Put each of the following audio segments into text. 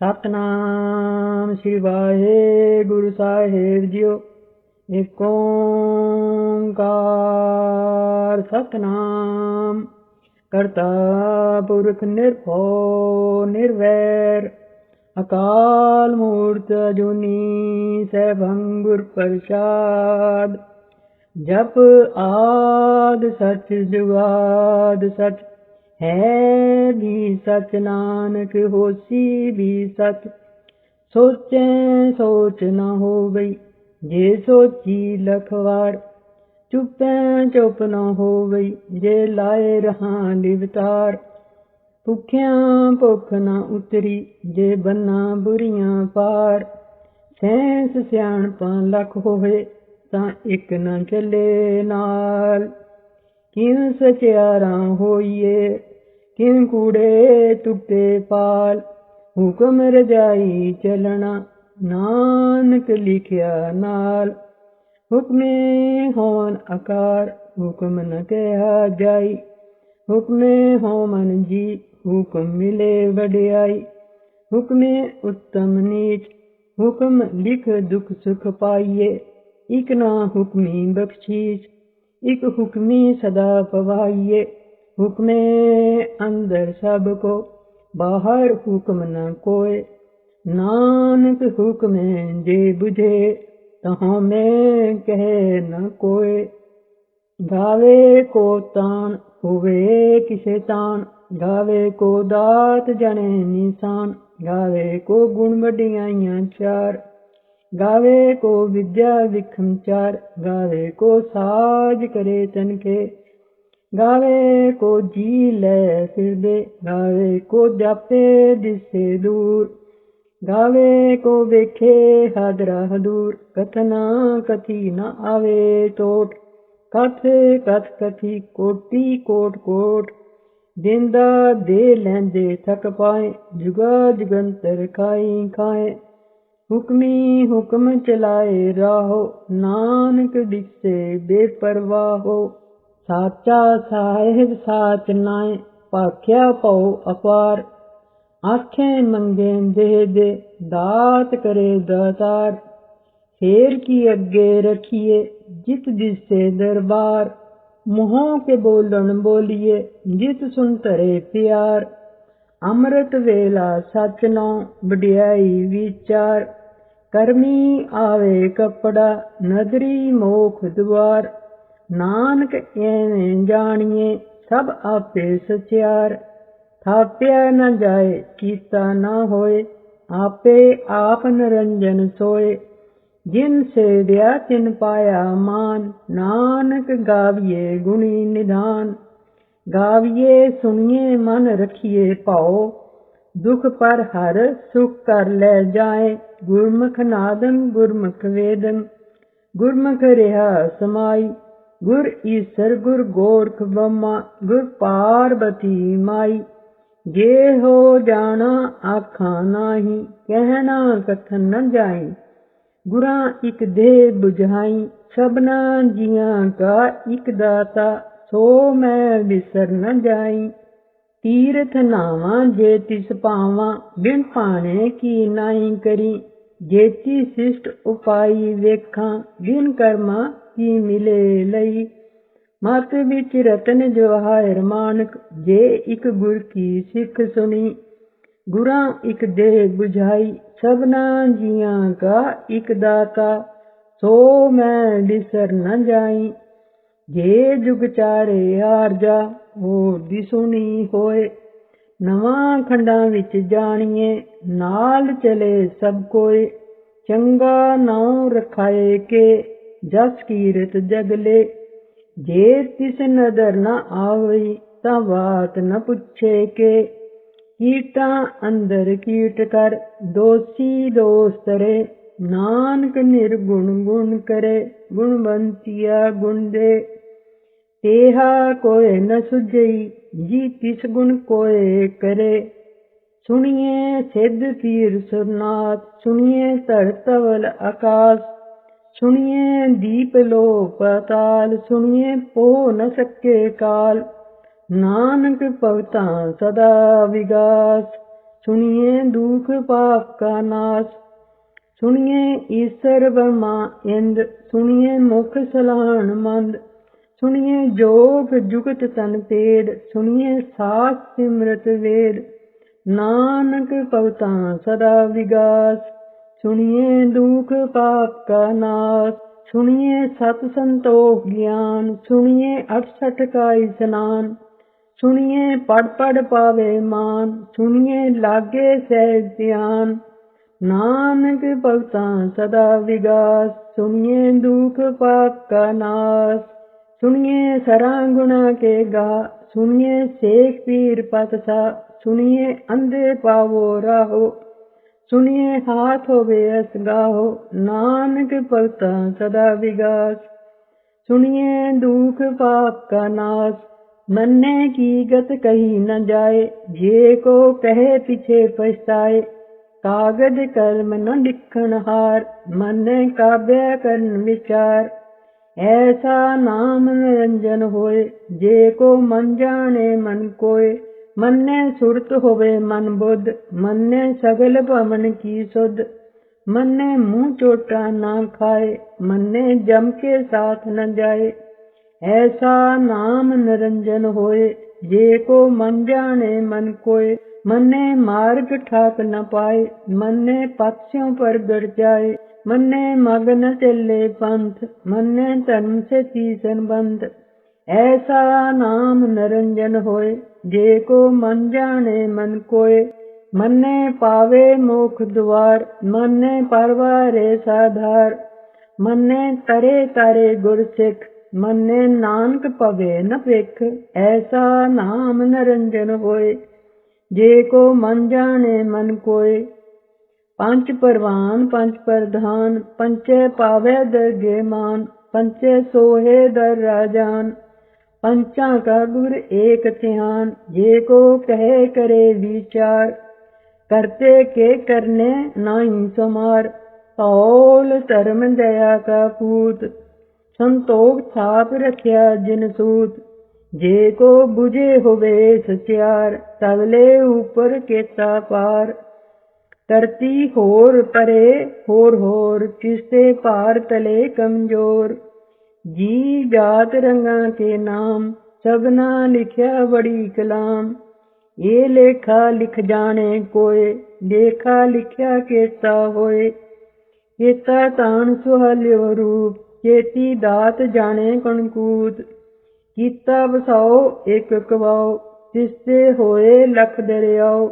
ਸਤਨਾਮ ਸ੍ਰੀ ਵਾਹਿਗੁਰੂ ਸਾਹਿਬ JIO. ਏਕ ਓਂਕਾਰ ਸਤਨਾਮ ਕਰਤਾ ਪੁਰਖ ਨਿਰਭਉ ਨਿਰਵੈਰ ਅਕਾਲ ਮੂਰਤ ਅਜੂਨੀ ਸੈਭੰ ਗੁਰ ਪ੍ਰਸਾਦ। ਜਪ ਆਦਿ ਸਚ ਜੁਗਾਦਿ ਸਚ है भी सच नानक होसी भी सच। सोचे सोच न हो गई जे सोची लखवार। चुपे चुप न हो गई जे लाए रहा लिवतार। भुखिया भुख न उतरी जे बन्ना बुरियां पार। सैंस सियाणपा लख होवे तां इक न चले नाल। किं सचियारा होइए किं कूड़े तुटे पाल। हुक्म रजाई चलना नानक लिखिया नाल। हुक्मे होवन आकार हुक्म न कहा जाई। हुक्मे होवन जी हुक्म मिले वडियाई। हुक्मे उत्तम नीच हुक्म लिख दुख सुख पाइए। इक ना हुक्मी बख्शीश इक हुक्मी सदा पवाइए। हुक्मे अंदर सब को बाहर हुक्म न कोय। नानक हुक्मे जे बुझे तहों में कहे न कोय। गावे को तान हुवे किसे तान। गावे को दात जने निशान। गावे को गुण वडियाइयां चार। गावे को विद्या विखम चार। गावे को साज करे तनके। गावे को जी ले फिर दे। गावे को जापे दिसे दूर। गावे को वेखे हादरा हदूर। कथना कथी न आवे टोट। कथ कथ कथी कोटि कोट कोट। देंदा दे लैंदे थक पाए। जुगा जुगंतर खाई खाए। हुक्मी हुक्म चलाए राहो नानक दिसे बेपरवाहो। साचा साहिब साच नाए भाख्या पौ अपार। आखें मंगे दे दे दात करे दातार। शेर की अगे रखिए जित दिसे दरबार। मुहों के बोलन बोलिए जित सुन तरे प्यार। अमृत वेला सच नौ वडियाई विचार। करमी आवे कपड़ा नदरी मोख द्वार। नानक एवें जानिए सब आपे सचियार। थाप्या न जाए कीता न होए आपे आप निरंजन सोए। जिन सेव्या तिन पाया मान। नानक गाविए गुणी निधान। गाविए सुनिए मन रखिए पाओ। दुख पर हर सुख कर ले जाए। गुरमुख नादन गुरमुख वेदन गुरमुख रिहा समाई। गुर ईसर गुर गोरख ब्रह्मा गुर पार्वती माई। जे हो जाना आखा नाही कहना कथन न जाई। गुरां इक दे बुझाई सबना जियां का इक दाता। सो मैं बिसर न जाई। तीरथ नावा जे तिस पावा बिन पाने की नाई करी। जेती शिष्ट उपाई वेखा बिन कर्मा की मिले लई। मत विच रतन जवाहर मानक जे इक गुर की सिख सुनी। गुरां इक दे बुझाई सबना जियां का इक दाता। सो मैं बिसर न जाई। जे जुग चारे आरजा होर दी सुनी होए। नवां खंडां विच जानिए नाल चले सब कोय। चंगा नाउं रखाए के जस कीरत जगले। जे तिस नदर न आवई तां बात न पुछे के। कीटा अंदर कीट कर दोषी दोष तरे। नानक निर्गुण गुण करे गुणवंतिया गुण दे। तेहा कोय न सुझई जी तिस गुण कोय करे। सुनिए सिद्ध पीर सुरनाथ सुनिए धर धवल आकाश। सुनिए दीप लो पाताल सुनिए पो न सके काल। नानक भगतां सदा विगास सुनिए दुख पाप का नाश। सुनिए ईश्वर ब्रह्मा इंद्र, सुनिए मुख सलाहन मंद। सुनिए जोग जुगत तन पेड़, सुनिए सास सिमरत वेद। नानक भगता सदा विगास, सुनिए दुख पाप का नाश। सुनिए सत संतोष ज्ञान, सुनिए 68 का स्नान। सुनिए पढ़ पढ़ पावे मान, सुनिए लागे सहज ध्यान। नानक भगता सदा विगास, सुनिए दुख पाप का नाश। सुनिए सरा गुना के गा, सुनिए शेख पीर पातशाह। सुनिए अंधे पावो राहो, सुनिए हाथ होवे असगाहो। नानक भगता सदा विगास, सुनिए दुख पाप का नाश। मरने की गत कही न जाए, जे को कहे पीछे पछताए। कागज कलम न लिखन हार, मरने काव्य करन विचार। ऐसा नाम निरंजन होए, जे को मन जाने मन कोय। मन्ने सुरत होवे मन बुद्ध, मन्ने सगल भवन की सुध। मन्ने मुँह चोटा ना खाए, मन्ने जम के साथ न जाए। ऐसा नाम निरंजन होए, जे को मन जाने मन कोय। मन्ने मार्ग ठाक न पाए, मन्ने पक्षियों पर गिर जाए। मन्ने मग न चले पंथ, मन्ने धर्म से तीसन बंध। ऐसा नाम निरंजन होए, जे को मन जाने मन कोय। मन्ने पावे मोख द्वार, मन्ने परवारे साधार। मन्ने तरे तारे गुर सिख, मन्ने नानक पवे न भिख। ऐसा नाम निरंजन होए, जे को मन जाने मन कोय। पंच परवान पंच प्रधान, पंचे पावे दरगे मान। पंचे सोहे दर राजान, पंचा का गुर एक ध्यान। जे को कहे करे विचार, करते के करने नाई समार। तौल धर्म दया का पूत, संतोख थाप रखिया जिन सूत। जे को बुझे होवे सचार, तवले ऊपर केता पार। धरती होर परे होर, किसते पार तले कमजोर। जी जात रंगा के नाम, सबना लिखया बड़ी कलाम। ये लेखा लिख जाने कोय, लेखा लिखया केता होए। केता तान सुहाल्यो रूप, चेती दात जाने कणकूत। कीता बसाओ एक कवाओ, तिसते होए लख दरियाओ।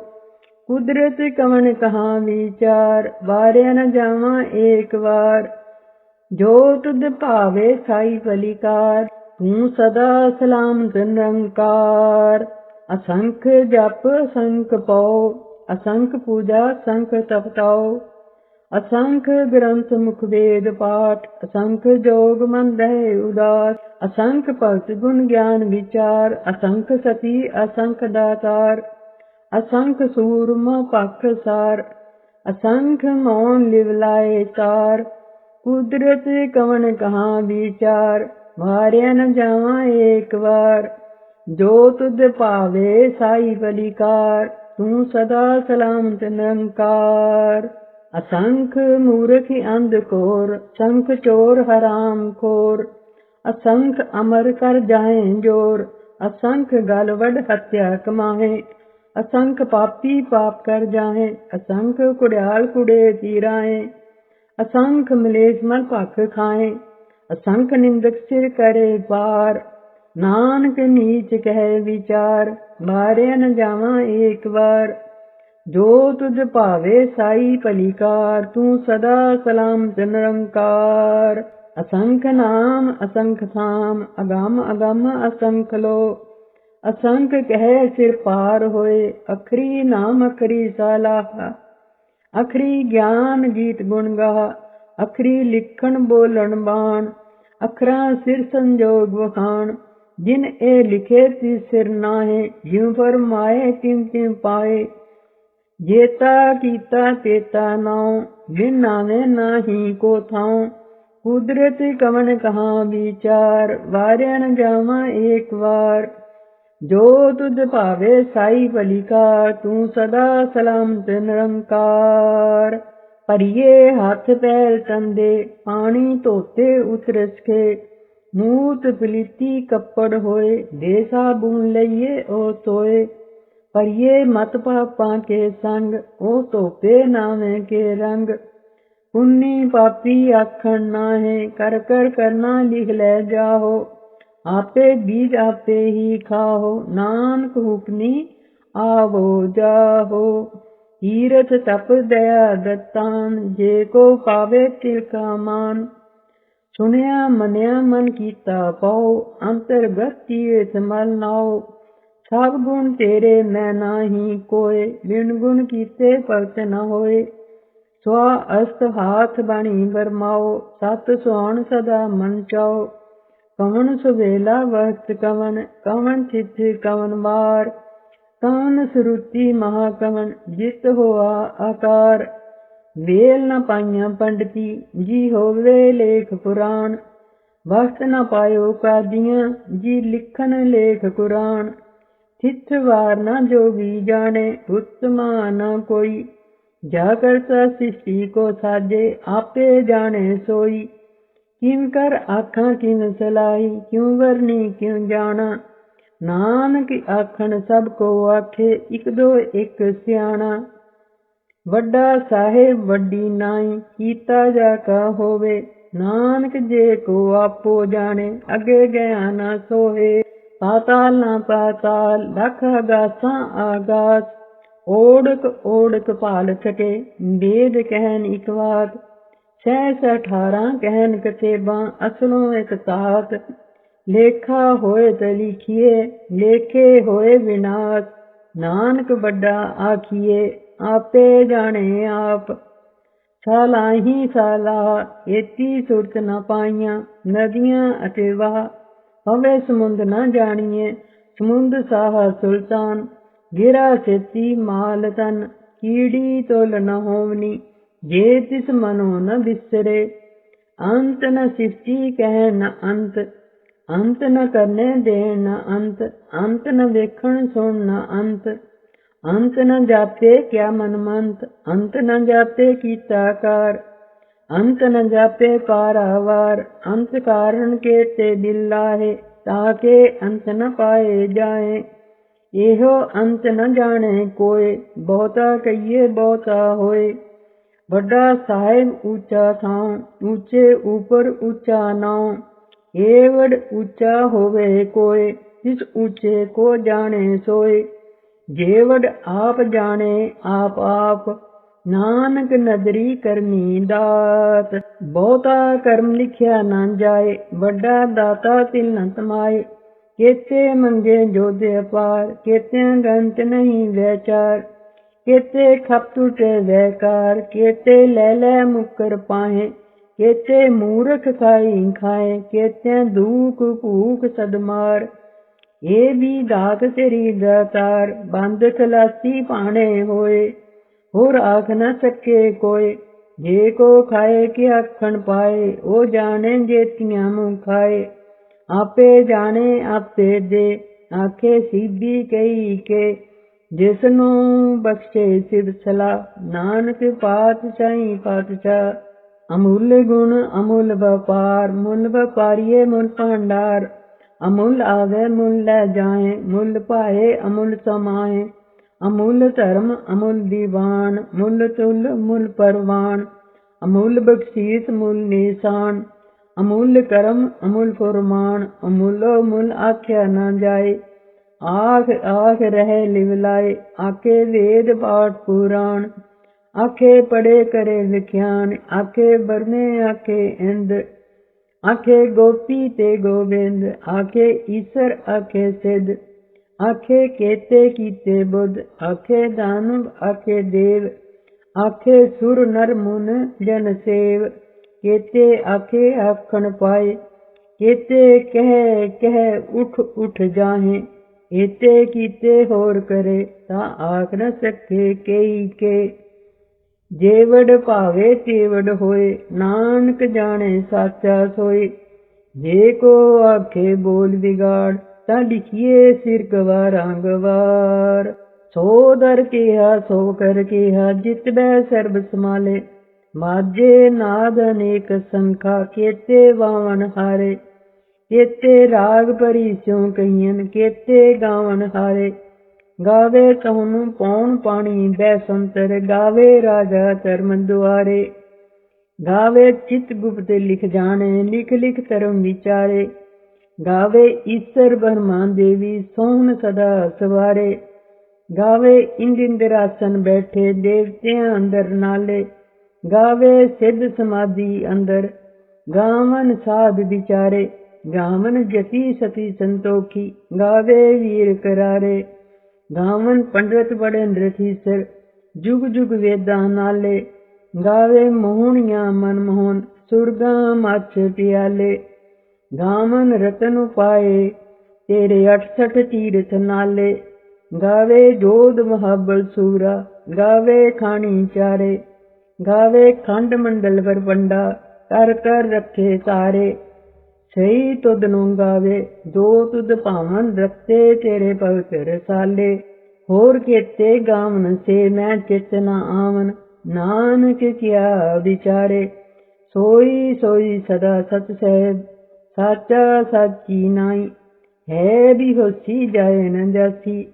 कुदरत कवन कहाँ विचार, वारे न जावा एक बार। जो तुद भावे साई बलिकार, तू सदा सलामत निरंकार। असंख जप असंख पाओ, असंख पूजा असंख तपताओ। असंख ग्रंथ मुख वेद पाठ, असंख जोग मन रहे उदास। असंख भक्त गुण ज्ञान विचार, असंख सती असंख दातार। असंख सूरमा पख सार, असंख मौन लिवलाए तार। कुदरत कवन कहाँ विचार, वारे न जावा एक बार। जो तुद पावे साई बलिकार, तू सदा सलामत निरंकार। असंख मूर्ख अंध कोर, संख चोर हराम खोर। असंख अमर कर जाए जोर, असंख गल वड हत्या कमाहे। असंख पापी पाप कर जाए, असंख कुड़ियाल कुड़े तीराए। असंख मलेश मल भख खाए, असंख निंदक सिर करे पार। नानक नीच कहे विचार, मारे न जावा एक बार। जो तुझ भावे साई भलीकार, तू सदा सलामत निरंकार। असंख नाम असंख थाम, अगम अगम असंख लो। असंख कहे सिर पार होए, अखरी नाम अखरी सालाहा। अखरी ज्ञान गीत गुण गा, अखरी लिखण बोलण बाण। अखरा सिर संजोग वखाण, जिन ए लिखे ती सिर नाहे। ज्यों फरमाए तिम तिम पाए, जेता कीता तेता नाउ। बिन नामे नाही को थाउ, कुदरत कवन कहाँ विचार। वारे न जावा एक बार। जो तुझ भावे साई भली कार, तू सदा सलामत निरंकार। भरिए हाथ पैर तंदे, पानी धोते उतरस के, मूत पलीती कपड़ होए, दे साबुन लइए ओ सोए। भरिए मत पापा के संग, ओ धोपे नावे के रंग। पुन्नी पापी आखण नाहे, कर कर करना लिख ले जाहो। आपे बीज आपे ही खाहो, नानक हुक्मी आवो जाहो। तीरथ तप दया दत्तान, जे को पावे तिलका मान। सुनिया मनिया मन कीता पाओ, अंतरगत तीर्थ मल नाओ। सब गुण तेरे मैं नाही कोय, बिन गुण कीते भगत न होए। स्वा अस्त हाथ बणी बरमाओ, सत सुहान सदा मन चाओ। कवन सुबेला वक्त कवन, कवन चित कवन बार। कवन सुरुति महाकवन, जित होआ आकार। वेल न पाइया पंडिती, जी होवे लेख पुराण। वक्त न पायो कादियां, जी लिखन लेख कुरान। तिथ वार न जोगी जाने, उत्तमा न कोई। जा करता सृष्टि को साजे, आपे जाने सोई। किम कर आखा किम सलाई, क्यों वरनी क्यों जाना। नानक आखन सब को आखे, इक दो एक सियाणा। वड्डा साहेब वड्डी नाई, कीता जाका होवे। नानक जे को आपो जाने, अगे गया ना सोहे। पाताल ना पाताल, लख आगासां आगास। ओढ़क ओढ़क पाल सके, वेद कहन इक बात। 618 कहन कतेबां, असलों एक तात। लेखा होए त लिखिए, लेखे होए विनाश। नानक बड़ा आखिए, आपे जाने आप। सालाही साला, एती सुरत न पाइयां। नदियां अते वाह, हवे समुंद न जानिए। समुंद साहा सुल्तान, गिरा सेती माल तन। कीड़ी तोल न होवनी, जे तिस मनो न बिसरे। अंत न सृष्टि कह न अंत, अंत न करने दे न अंत। अंत न वेखण सुन न अंत, अंत न जापे क्या मनमंत। अंत न जापे कीता कार, अंत न जापे पारावार। अंत कारण के ते दिल लाहे, ताके अंत न पाए जाए। एहो अंत न जाने कोय, बहुता कहिए बहुता होए। बड़ा साहेब ऊंचा थां, ऊंचे ऊपर ऊंचा नाव। एवड ऊंचा होवे कोय, जिस ऊंचे को जाने सोए। जेवड आप जाने आप आप, नानक नदरी करनी दात। बहुता कर्म लिखिया न जाए, बड़ा दाता तिल न तमाए। केते मंगे जोधे अपार, केते गंत नहीं वैचार। केते खप टूटे वैकार, केते ले ले मुकर पाए। केते मूर्ख खाई खाए, केते दुख भूख सदमार। ये भी दात तेरी दातार, बंद खलासी पाने होए। होर आख न सके कोय, जे को खाए के आखण पाए। ओ जाने जेतियां मुँह खाए, आपे जाने आपे दे। आखे सीधी कही के, जिसनों बख्शे सिर सला। नानक पातशाही पातशाह, अमूल्य गुण अमूल व्यापार। मुल व्यापारिये मुल भंडार, अमूल आवे मुल ले जाए। मुल पाए अमूल समाए, अमूल धर्म अमूल दीवान। मुल तुल मुल परवान, अमूल बख्शीस मुल निशान। अमूल्य कर्म अमूल फुरमान, अमूलो मुल आख्या न जाए। आख आख रहे लिवलाए, आखे वेद पाठ पुराण। आखे पढ़े करे विख्यान, आखे बरने आखे इंद। आखे गोपी ते गोविंद, आखे ईसर आखे सिद्ध। आखे केते कीते बुद्ध, आखे दानव आखे देव। आखे सुर नर मुन जन सेव, केते आखे आखण पाए। केते कह कह उठ उठ जाहे, एते कीते होर करे। ता आख न सके केई के, जेवड भावे तेवड होए। नानक जाने साचा सोए, जे को आखे बोल बिगाड़। ਤਾਂ ਲਿਖੀਏ ਸਿਰ ਗਵਾਰਾਂ ਗਵਾਰ। ਸੋ ਦਰ ਕਿਹਾ ਸੋ ਕਰ ਕਿਹਾ ਜਿਤ ਬੈ ਸਰਬ ਸਮਾਲੇ। ਮਾਝੇ ਨਾਦ ਅਨੇਕ ਸੰਖਾ ਕੇਤੇ ਵਾਵਨ ਹਾਰੇ। ਕੇਤੇ ਰਾਗ ਭਰੀ ਸਿਉ ਕਹੀਨ ਕੇਤੇ ਗਾਵਨ ਹਾਰੇ। ਗਾਵੇ ਤੁਹਾਨੂੰ ਪੌਣ ਪਾਣੀ ਬੈ ਸੰਤਰ ਗਾਵੇ ਰਾਜਾ ਧਰਮ ਦੁਆਰੇ। ਗਾਵੇ ਚਿਤ ਗੁਪਤ ਲਿਖ ਜਾਣੇ ਲਿਖ ਲਿਖ ਧਰਮ ਵਿਚਾਰੇ। ਗਾਵੇ ਈਸਰ ਬ੍ਰਹਮਾ ਦੇਵੀ ਸੋਹਣ ਸਦਾ ਸਵਾਰੇ। ਗਾਵੇ ਇੰਦ ਇੰਦਰਾਸਨ ਬੈਠੇ ਦੇਵਤਿਆਂ ਅੰਦਰ ਨਾਲੇ। ਗਾਵੇ ਸਿੱਧ ਸਮਾਧੀ ਅੰਦਰ ਗਾਵਨ ਸਾਧ ਵਿਚਾਰੇ। ਗਾਵਨ ਜਤੀ ਸਤੀ ਸੰਤੋਖੀ ਗਾਵੇ ਵੀਰ ਕਰਾਰੇ। ਗਾਵਨ ਪੰਡਤ ਬੜੇ ਨ੍ਰਿਥੀਸਰ ਜੁਗ ਜੁਗ ਵੇਦਾਂ ਨਾਲੇ। ਗਾਵੇ ਮੋਹਣੀਆਂ ਮਨਮੋਹਨ ਸੁਰਗਾਂ ਮੱਛ ਪਿਆਲੇ। ਗਾਵਨ ਰਤਨ ਉਪਾਏ ਤੇਰੇ 68 ਤੀਰਥ ਨਾਲੇ। ਗਾਵੇ ਜੋਧ ਮਹਾਬਲ ਸੂਰਾ ਗਾਵੇ ਖਾਣੀ ਚਾਰੇ। ਗਾਵੇ ਖੰਡ ਮੰਡਲ ਵਰਪੰਡਾ ਕਰ ਕਰ ਰੱਖੇ ਸਾਰੇ। ਸਹੀ ਤੁਧ ਨੂੰ ਗਾਵੇ ਜੋ ਤੁਧ ਭਾਵਨ ਰੱਤੇ ਤੇਰੇ ਭਗਤ ਰਸਾਲੇ। ਹੋਰ ਕੇਤੇ ਗਾਵਨ ਸੇ ਮੈਂ ਚਿਤ ਨ ਆਵਨ ਨਾਨਕ ਕਿਆ ਵਿਚਾਰੇ। ਸੋਈ ਸੋਈ ਸਦਾ ਸਤ ਸਹਿਬ ਸਾਚਾ ਸਾਚੀ ਨਾਈ। ਹੈ ਵੀ ਹੋਸੀ ਜਾਏ ਨ ਜਾਸੀ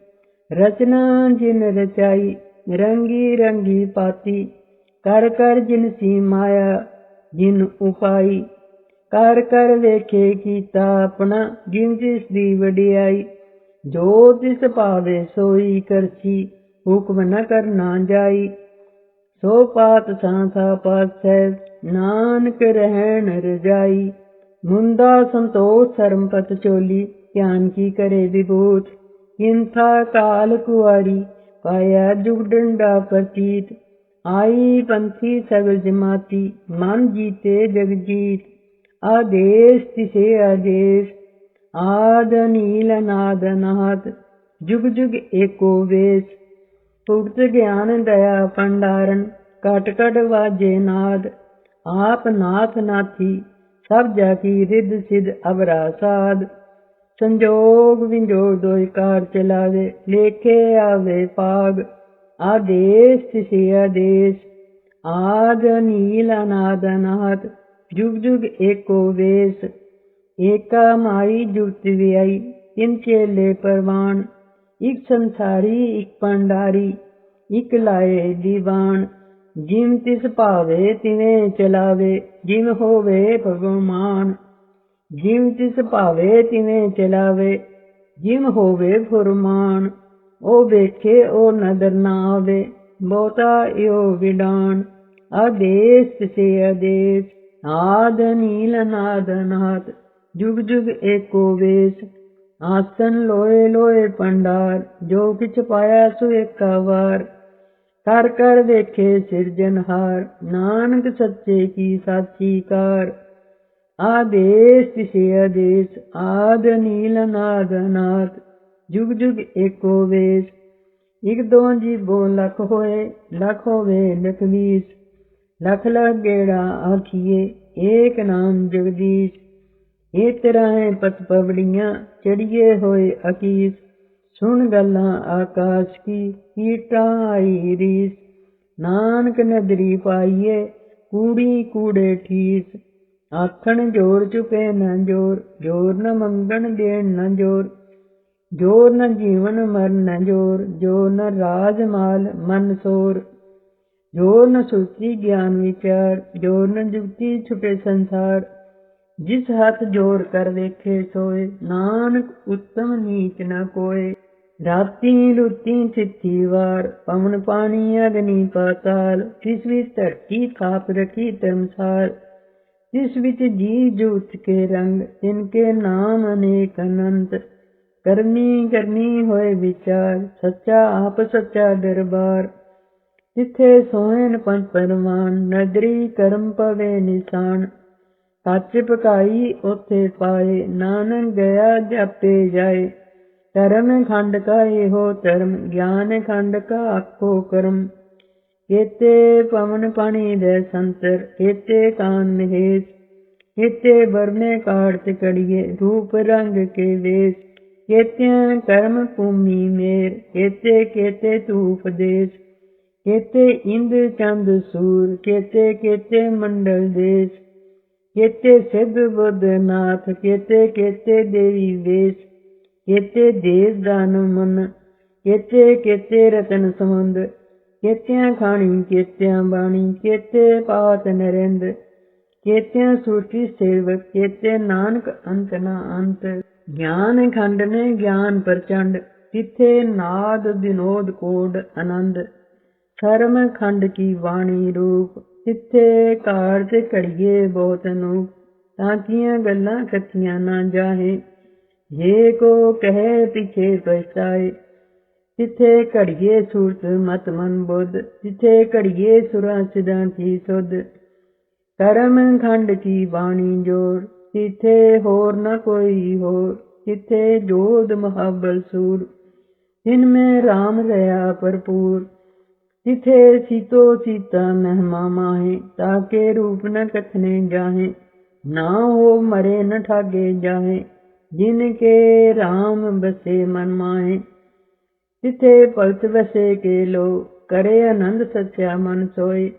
ਰਚਨਾ ਜਿਨ ਰਚਾਈ। ਰੰਗੀ ਰੰਗੀ ਪਾਤੀ ਕਰ ਕਰ ਜਿਨ ਸੀ ਮਾਇਆ ਜਿਨ ਉਪਾਈ। ਕਰ ਕਰ ਵੇਖੇ ਕੀਤਾ ਆਪਣਾ ਜਿਨ ਜਿਸ ਦੀ ਵਡਿਆਈ। ਜੋ ਤਿਸ ਭਾਵੇ ਸੋਈ ਕਰਸੀ ਹੁਕਮ ਨ ਕਰਨਾ ਜਾਈ। ਸੋ ਪਾਤ ਸਾਂਸਾ ਪਾਤ ਸਹਿਬ ਨਾਨਕ ਰਹਿਣ ਰਜਾਈ। ਮੁੰਦਾ ਸੰਤੋਖ ਸਰਮਪਤ ਚੋਲੀ ਧਿਆਨ ਕੀ ਕਰੇ ਵਿਭੂਤ। ਕਿੰਥਾ ਕਾਲ ਕੁਆਰੀ ਪਾਇਆ ਜੁਗ ਡੰਡਾ ਪ੍ਰਤੀਤ। ਆਈ ਪੰਥੀ ਸਗਲ ਜਮਾਤੀ ਮਨ ਜੀਤੇ ਜਗ ਜੀਤ। ਆਦੇਸ਼ ਤਿਸੇ ਆਦੇਸ਼ ਆਦ ਨੀਲ ਅਨਾਦ ਅਨਾਹਤ ਜੁਗ ਜੁਗ ਏਕੋ ਵੇਸ਼। ਭੁਗਤ ਗਿਆਨ ਦਇਆ ਭੰਡਾਰਨ ਘਟ ਘਟ ਵਾਜੇ ਨਾਦ। ਆਪ ਨਾਥ ਨਾਥੀ ਸਭ ਜਾ ਕੀ ਰਿੱਧ ਸਿੱਧ ਅਵਰਾ ਸਾਧ। ਸੰਜੋਗ ਵਿੰਜੋਗ ਦੋਇ ਕਾਰ ਚਲਾਵੇ ਲੇਖੇ ਆਵੇ ਪਾਗ। ਆਦੇਸ਼ ਤਿਸੇ ਆਦੇਸ਼ ਆਦ ਨੀਲ ਅਨਾਦ ਅਨਾਹਤ ਜੁਗ ਜੁਗ ਏਕੋ ਵੇਸ਼। ਏਕਾ ਮਾਈ ਜੁਗਤ ਵਿਆਈ ਤਿੰਨ ਚੇਲੇ ਪਰਵਾਨ। ਇੱਕ ਸੰਸਾਰੀ ਇੱਕ ਭੰਡਾਰੀ ਇੱਕ ਲਾਏ ਦੀਵਾਨ। ਜਿਮ ਤਿਸ ਭਾਵੇ ਤਿਵੇਂ ਚਲਾਵੇ ਜਿਮ ਹੋਵੇ ਭਗਵਾਨ। ਜਿਮ ਤਿਸ ਭਾਵੇ ਤਿਵੇਂ ਚਲਾਵੇ ਜਿਮ ਹੋਵੇ ਫੁਰਮਾਨ। ਉਹ ਵੇਖੇ ਉਹ ਨਦਰ ਨਾ ਆਵੇ ਬਹੁਤਾ ਇਹੋ ਵਿਡਾਨ। ਆਦੇਸ਼ ਤਿਸੇ ਆਦੇਸ਼ ਆਦ ਨੀਲ ਅਨਾਦ ਅਨਾਹਤ ਜੁਗ ਜੁਗ ਏਕੋ ਵੇਸ਼। ਆਸਨ ਲੋਏ ਲੋਏ ਭੰਡਾਰ ਜੋ ਕਿਛ ਪਾਇਆ ਸੋ ਏਕਾ ਵਾਰ। ਕਰ ਕਰ ਵੇਖੇ ਸਿਰਜਨਹਾਰ ਨਾਨਕ ਸੱਚੇ ਕੀ ਸਾਚੀ ਕਾਰ। ਆਦੇਸ਼ ਤਿਸੇ ਆਦੇਸ਼ ਆਦ ਨੀਲ ਅਨਾਦ ਅਨਾਹਤ ਜੁਗ ਜੁਗ ਏਕੋ ਵੇਸ਼। ਇੱਕ ਦੋ ਜੀਵੋ ਲੱਖ ਹੋਏ ਲੱਖ ਹੋਵੇ ਲਖ ਵੀਸ। ਲਖ ਲਖ ਗੇੜਾ ਆਖੀਏ ਏਕ ਨਾਮ ਜਗਦੀਸ਼। ਇਹ ਤਰ੍ਹਾਂ ਪਤ ਪਵੜੀਆਂ ਚੜੀਏ ਹੋਏ ਅਕੀਸ। ਸੁਣ ਗੱਲਾਂ ਆਕਾਸ਼ ਕੀ ਕੀਟਾਂ ਆਈ ਰੀਸ। ਨਾਨਕ ਨਦਰੀ ਪਾਈਏ ਕੂੜੀ ਕੂੜੇ ਠੀਸ। ਆਖਣ ਜੋਰ ਚੁਪੇ ਨ ਜੋਰ ਜੋਰ ਨ ਮੰਗਣ ਦੇਣ ਨ ਜੋਰ। ਜੋਰ ਨ ਜੀਵਨ ਮਰਨ ਨ ਜੋਰ ਜੋਰ ਨ ਰਾਜ ਮਾਲ ਮਨ ਸੋਰ। ਜੋਰ ਨ ਸੁਰਤੀ ਗਿਆਨ ਵਿਚਾਰ ਜੋਰ ਨ ਜੁਗਤੀ ਛੁਟੇ ਸੰਸਾਰ। ਜਿਸ ਹੱਥ ਜੋਰ ਕਰ ਵੇਖੇ ਸੋਏ ਨਾਨਕ ਉਤਮ ਨੀਚ ਨ ਕੋਏ। ਰਾਤੀ ਲੁੱਤੀ ਚਿੱਠੀ ਵਾਰ ਪਵਨ ਪਾਣੀ ਅਗਨੀ ਪਾਤਾਲ। ਤਿਸ ਵਿੱਚ ਧਰਤੀ ਥਾਪ ਰਖੀ ਧਰਮਸਾਲ। ਤਿਸ ਵਿੱਚ ਜੀ ਜੂਤ ਕੇ ਰੰਗ ਤਿਨਕੇ ਨਾਮ ਅਨੇਕ ਅਨੰਤ। ਕਰਨੀ ਕਰਨੀ ਹੋਏ ਵਿਚਾਰ ਸੱਚਾ ਆਪ ਸੱਚਾ ਦਰਬਾਰ। ਜਿੱਥੇ ਸੋਹਣ ਪੰਜ ਪਰਵਾਨ ਨਦਰੀ ਕਰਮ ਪਵੇ ਨਿਸ਼ਾਨ। ਸੱਚ ਪਕਾਈ ਉੱਥੇ ਪਾਏ ਨਾਨਕ ਗਿਆ ਜਾਪੇ ਜਾਏ। ਧਰਮ ਖੰਡ ਕਾ ਇਹੋ ਧਰਮ ਗਿਆਨ ਖੰਡ ਕਾ ਆਖੋ ਕਰਮ। ਕੇਤੇ ਪਵਨ ਪਾਣੀ ਦੇ ਸੰਤਰ ਕੇਤੇ ਕਾਨ ਮਹੇਸ਼। ਕੇਤੇ ਵਰਨੇ ਕਾੜਤ ਕੜੀਏ ਰੂਪ ਰੰਗ ਕੇ ਵੇਸ਼। केत्या कर्म भूमि मेर, केते केते तू उपदेश, केते इंद्र चंद सूर, केते केते मंडल देश, केते सिद्ध बुद्ध नाथ, केते केते देवी वेश, केते देश दान मन, केते केते रतन समुंद, केत्या खाणी केत्या बाणी, केते पात नरेंद, केत्या सूची सेवक, केते नानक अंत ना अंत। ज्ञान खंड ने ज्ञान प्रचंड, तिथे नाद विनोद कोड आनंद, धर्म खंड की वाणी रूप, तिथे कारज कड़िए बहुत अनूप, ताकियां गल्लां कथियां ना जाहे, ये को कहे पीछे पछताए, तिथे घड़िए सूरत मत मन बुद्ध, तिथे घड़िए सुरा सिद्धां की सुध, कर्म खंड की वाणी जोर, तिथे होर न कोई होर, तिथे जोध महाबल सूर, जिनमें राम रहा भरपूर, तिथे सीतो सीता महिमा माहे, ताके रूप न कथने जाहे, ना हो मरे न ठागे जाहे, जिनके राम बसे मन माहे, तिथे भगत बसे के लो, करे आनंद सच्चा मन सोए,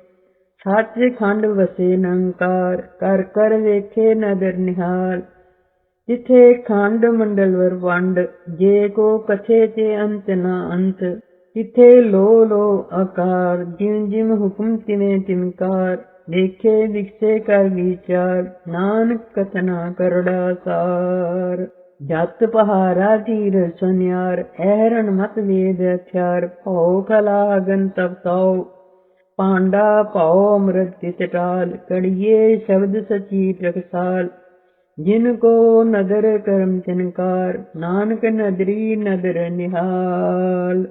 सच खंड वसे निरंकार, कर कर वेखे नगर निहाल, तिथे खंड मंडल वर वंड, जे को कथे ते अंत ना अंत, तिथे लो आकार, जिम जिम हुक्म तिवें तिमकार, देखे दिखसे कर विचार, नानक कथना करड़ा सार। जत पहारा तीर सुनियार, ऐरण मत वेद हथियार, भौ खलागन तप ताओ, पांडा पाओ अमृत तित टाल, कड़िए शब्द सची टकसाल, जिनको नदर कर्म तिनकार, नानक नदरी नदर निहाल।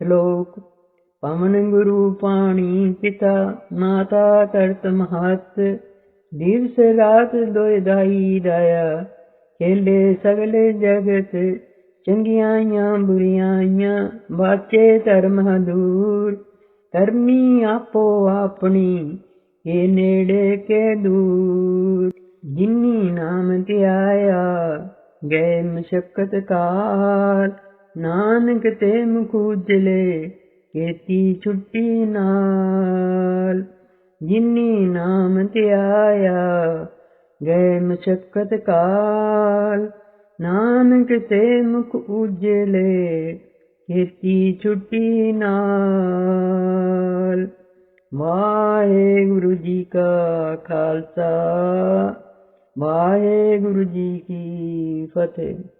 श्लोक। पवन गुरु पाणी पिता, माता तरत महत, दिवस रात दोय दाई दाया, खेले सगले जगत, चंगियाइयां बुरियाइयां, बाचे धर्म दूर, धर्मी आपो आपनी, के नेड़े के दूर, जिन्नी नाम ध्याया, गए मशक्कत काल, नानक ते मुख उजले, केती छुट्टी नाल, जिन्नी नाम ध्याया, गए मशक्कत काल, नानक ते मुख उजले, केती छुट्टी नाल। वाहेगुरु जी का खालसा, वाहेगुरु जी की फतेह।